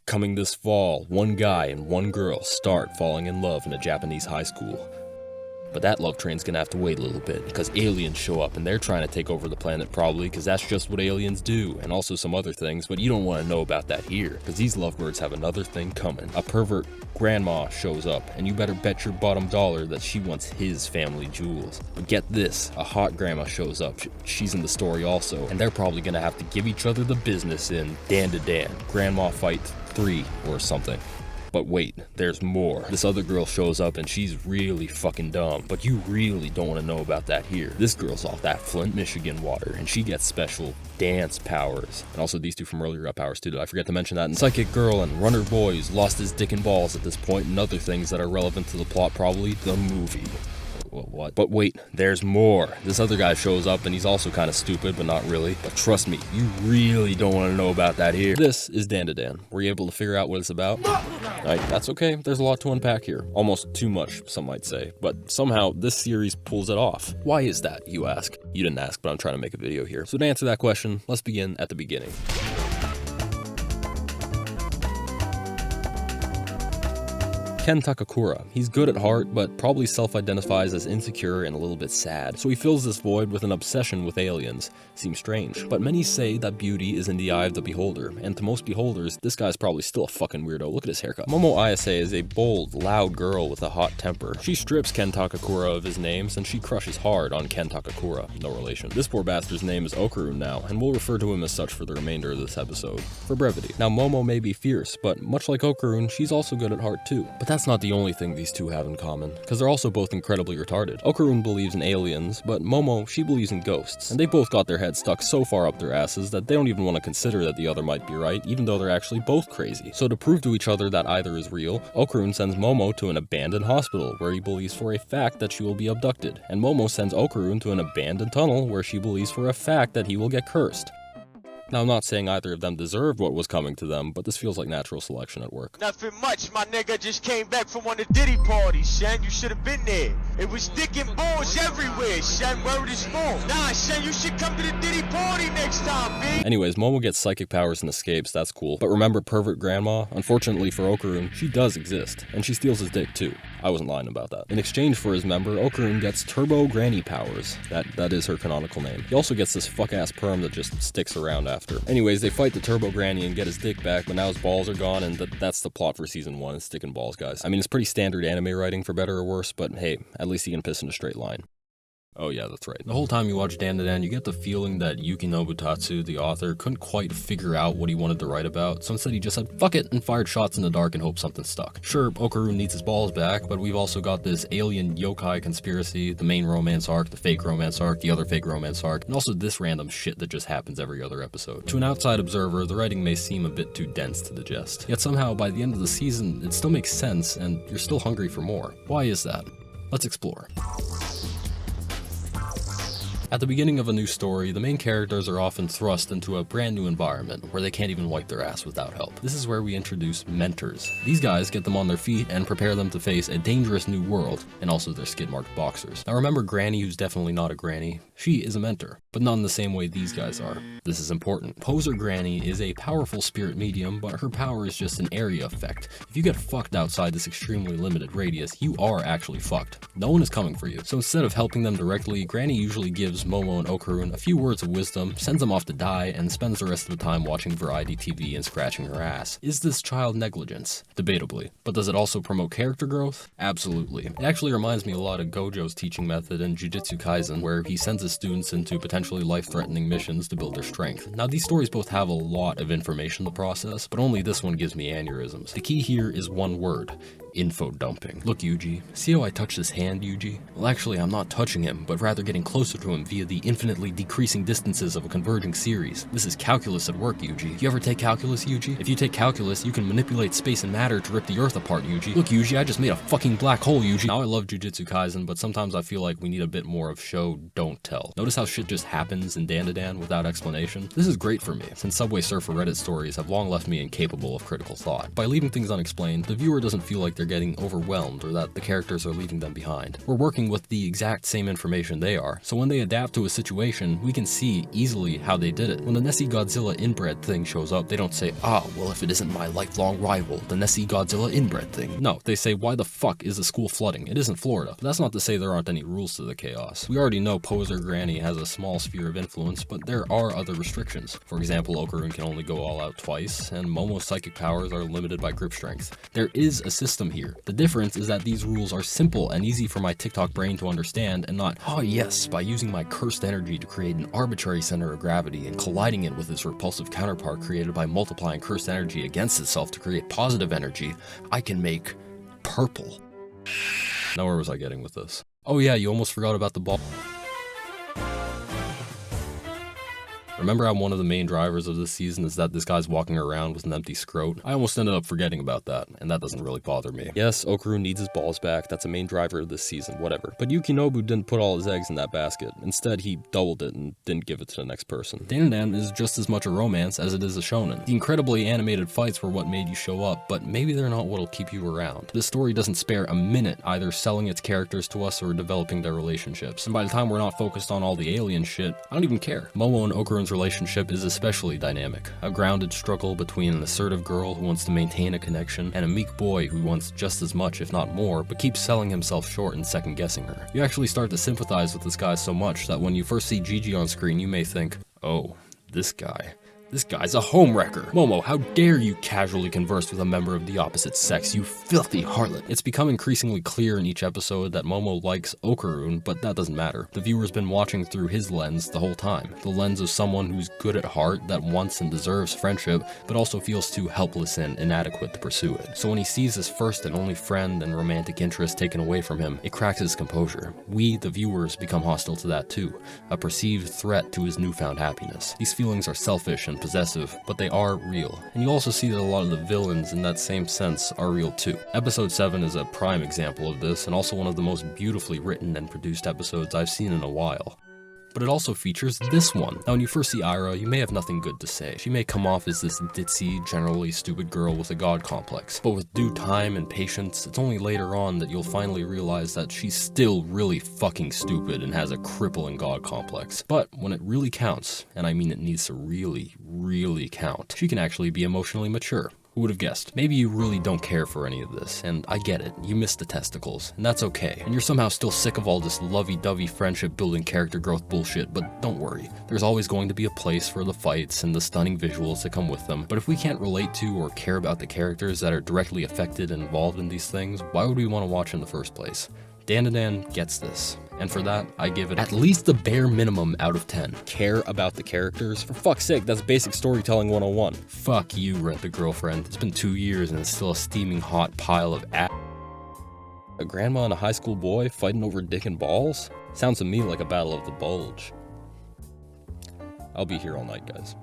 Coming this fall, one guy and one girl start falling in love in a Japanese high school. But that love train's gonna have to wait a little bit, because aliens show up and they're trying to take over the planet probably, because that's just what aliens do, and also some other things, but you don't want to know about that here, because these lovebirds have another thing coming. A pervert grandma shows up, and you better bet your bottom dollar that she wants his family jewels. But get this, a hot grandma shows up, she's in the story also, and they're probably gonna have to give each other the business in Dandadan, Grandma Fight 3 or something. But wait, there's more. This other girl shows up and she's really fucking dumb, but you really don't want to know about that here. This girl's off that Flint, Michigan water, and she gets special dance powers. And also these two from earlier got powers too, did I forget to mention that? And Psychic Girl and Runner Boy who's lost his dick and balls at this point, and other things that are relevant to the plot probably, the movie. What? But wait, there's more. This other guy shows up and he's also kind of stupid, but not really. But trust me, you really don't want to know about that here. This is Dandadan. Were you able to figure out what it's about? Alright, that's okay. There's a lot to unpack here. Almost too much, some might say. But somehow, this series pulls it off. Why is that, you ask? You didn't ask, but I'm trying to make a video here. So to answer that question, let's begin at the beginning. Ken Takakura. He's good at heart, but probably self-identifies as insecure and a little bit sad. So he fills this void with an obsession with aliens. Seems strange. But many say that beauty is in the eye of the beholder, and to most beholders, this guy's probably still a fucking weirdo. Look at his haircut. Momo Ayase is a bold, loud girl with a hot temper. She strips Ken Takakura of his names, and she crushes hard on Ken Takakura. No relation. This poor bastard's name is Okarun now, and we'll refer to him as such for the remainder of this episode, for brevity. Now Momo may be fierce, but much like Okarun, she's also good at heart too. But that's not the only thing these two have in common, because they're also both incredibly retarded. Okarun believes in aliens, but Momo, she believes in ghosts, and they both got their heads stuck so far up their asses that they don't even want to consider that the other might be right, even though they're actually both crazy. So to prove to each other that either is real, Okarun sends Momo to an abandoned hospital where he believes for a fact that she will be abducted, and Momo sends Okarun to an abandoned tunnel where she believes for a fact that he will get cursed. Now, I'm not saying either of them deserved what was coming to them, but this feels like natural selection at work. Nothing much, my nigga. Just came back from one of the Diddy parties, Shen. You should have been there. It was dick and balls everywhere, Shen. Word is full. Nah, Shen, you should come to the Diddy party next time, B. Anyways, Momo gets psychic powers and escapes, that's cool. But remember pervert grandma? Unfortunately for Okarun, she does exist, and she steals his dick too. I wasn't lying about that. In exchange for his member, Okarun gets Turbo Granny powers. That is her canonical name. He also gets this fuck-ass perm that just sticks around after. Anyways, they fight the Turbo Granny and get his dick back, but now his balls are gone, and that's the plot for season 1, is sticking balls, guys. I mean, it's pretty standard anime writing for better or worse, but hey, at least he can piss in a straight line. Oh yeah, that's right. The whole time you watch Dandadan, you get the feeling that Yuki Nobutatsu, the author, couldn't quite figure out what he wanted to write about, so instead he just said fuck it and fired shots in the dark and hoped something stuck. Sure, Okarun needs his balls back, but we've also got this alien yokai conspiracy, the main romance arc, the fake romance arc, the other fake romance arc, and also this random shit that just happens every other episode. To an outside observer, the writing may seem a bit too dense to digest, yet somehow by the end of the season, it still makes sense and you're still hungry for more. Why is that? Let's explore. At the beginning of a new story, the main characters are often thrust into a brand new environment where they can't even wipe their ass without help. This is where we introduce mentors. These guys get them on their feet and prepare them to face a dangerous new world, and also their skid-marked boxers. Now remember Granny, who's definitely not a granny? She is a mentor, but not in the same way these guys are. This is important. Poser Granny is a powerful spirit medium, but her power is just an area effect. If you get fucked outside this extremely limited radius, you are actually fucked. No one is coming for you. So instead of helping them directly, Granny usually gives Momo and Okarun a few words of wisdom, sends them off to die, and spends the rest of the time watching variety TV and scratching her ass. Is this child negligence? Debatably. But does it also promote character growth? Absolutely. It actually reminds me a lot of Gojo's teaching method in Jujutsu Kaisen, where he sends his students into potentially life-threatening missions to build their strength. Now these stories both have a lot of information to process, but only this one gives me aneurysms. The key here is one word: info dumping. Look, Yuji, see how I touch this hand, Yuji? Well, actually, I'm not touching him, but rather getting closer to him via the infinitely decreasing distances of a converging series. This is calculus at work, Yuji. You ever take calculus, Yuji? If you take calculus, you can manipulate space and matter to rip the earth apart, Yuji. Look, Yuji, I just made a fucking black hole, Yuji. Now I love Jujutsu Kaisen, but sometimes I feel like we need a bit more of show, don't tell. Notice how shit just happens in Dandadan without explanation? This is great for me, since Subway Surfer Reddit stories have long left me incapable of critical thought. By leaving things unexplained, the viewer doesn't feel like they're getting overwhelmed or that the characters are leaving them behind. We're working with the exact same information they are, so when they adapt adapt to a situation, we can see easily how they did it. When the Nessie Godzilla inbred thing shows up, they don't say, well if it isn't my lifelong rival, the Nessie Godzilla inbred thing. No, they say, why the fuck is the school flooding? It isn't Florida. But that's not to say there aren't any rules to the chaos. We already know Poser Granny has a small sphere of influence, but there are other restrictions. For example, Okarun can only go all out twice, and Momo's psychic powers are limited by grip strength. There is a system here. The difference is that these rules are simple and easy for my TikTok brain to understand, and not, oh yes, by using my cursed energy to create an arbitrary center of gravity and colliding it with its repulsive counterpart created by multiplying cursed energy against itself to create positive energy, I can make purple. Now where was I getting with this? Oh yeah, you almost forgot about the ball. Remember how one of the main drivers of this season is that this guy's walking around with an empty scrote? I almost ended up forgetting about that, and that doesn't really bother me. Yes, Okarun needs his balls back, that's a main driver of this season, whatever. But Yukinobu didn't put all his eggs in that basket. Instead, he doubled it and didn't give it to the next person. Dandadan is just as much a romance as it is a shonen. The incredibly animated fights were what made you show up, but maybe they're not what'll keep you around. This story doesn't spare a minute either selling its characters to us or developing their relationships. And by the time we're not focused on all the alien shit, I don't even care. Momo and Okarun's relationship is especially dynamic. A grounded struggle between an assertive girl who wants to maintain a connection and a meek boy who wants just as much, if not more, but keeps selling himself short and second guessing her. You actually start to sympathize with this guy so much that when you first see Gigi on screen, you may think, oh, this guy's a homewrecker. Momo, how dare you casually converse with a member of the opposite sex, you filthy harlot. It's become increasingly clear in each episode that Momo likes Okarun, but that doesn't matter. The viewer's been watching through his lens the whole time. The lens of someone who's good at heart, that wants and deserves friendship, but also feels too helpless and inadequate to pursue it. So when he sees his first and only friend and romantic interest taken away from him, it cracks his composure. We, the viewers, become hostile to that too, a perceived threat to his newfound happiness. These feelings are selfish and possessive, but they are real. And you also see that a lot of the villains in that same sense are real too. Episode 7 is a prime example of this, and also one of the most beautifully written and produced episodes I've seen in a while. But it also features this one. Now when you first see Ira, you may have nothing good to say. She may come off as this ditzy, generally stupid girl with a god complex. But with due time and patience, it's only later on that you'll finally realize that she's still really fucking stupid and has a crippling god complex. But when it really counts, and I mean it needs to really, really count, she can actually be emotionally mature. Who would have guessed? Maybe you really don't care for any of this, and I get it, you miss the testicles, and that's okay. And you're somehow still sick of all this lovey-dovey friendship-building character growth bullshit, but don't worry. There's always going to be a place for the fights and the stunning visuals that come with them, but if we can't relate to or care about the characters that are directly affected and involved in these things, why would we want to watch in the first place? Dandadan gets this, and for that, I give it at least the bare minimum out of 10. Care about the characters? For fuck's sake, that's basic storytelling 101. Fuck you, Rent-A-Girlfriend. It's been 2 years and it's still a steaming hot pile of ass. A grandma and a high school boy fighting over dick and balls? Sounds to me like a battle of the bulge. I'll be here all night, guys.